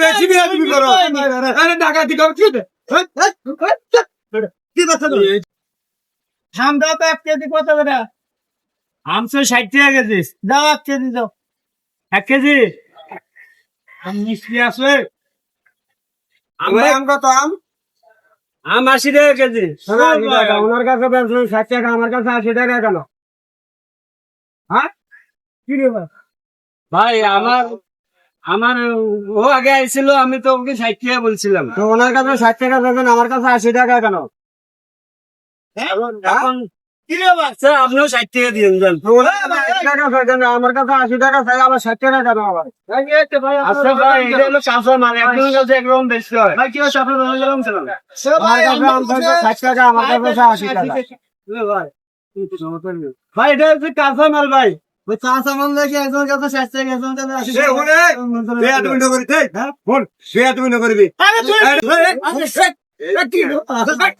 বেশি বিয়াদবি করো আরে ডাকাতি কর কি কথা হাম দাও তো 1 কেজি কত করে? আমসো 60 টাকা কেজি। দাও 1 কেজি দাও। 1 কেজি আম মিষ্টি আছে। আম কত আম আম 80 টাকা কেজি। ওনার কাছে 60 টাকা আমার কাছে 80 টাকা কেন হ্যাঁ কি রে ভাই? ভাই আমার আমার ও আগে আইছিল, আমি তো ওকে 60 টাকা বলছিলাম। তো ওনার কাছে 60 টাকা দেবেন আমার কাছে 80 টাকা কেন এখন কি রে বাচ্চা, আপনিও 60 টাকা দিন দেন। তো ওনার কাছে 80 টাকা চাইছেন, আমার কাছে 80 টাকা চাই, আবার 60 টাকা কেন আবার আচ্ছা ভাই, এটা হলো কাঁচা মাল, একজনের কাছে একরকম বেশি হয়। ভাই কি হচ্ছে আপনার ভালো লাগছে না? আমার কাছে আম চাইছে 60 টাকা, আমার কাছে 80 টাকা ভাই এটা হচ্ছে কাঁচা মাল ভাই। ওই কাঁচা মাল দেখে একজনের কাছে 60 টাকা, একজনের কাছে 80 সে টাকা। ওরে বেয়াদবি না করবি তুই ফোন বেয়াদবি না করবি আরে তুই কি রে? ভাই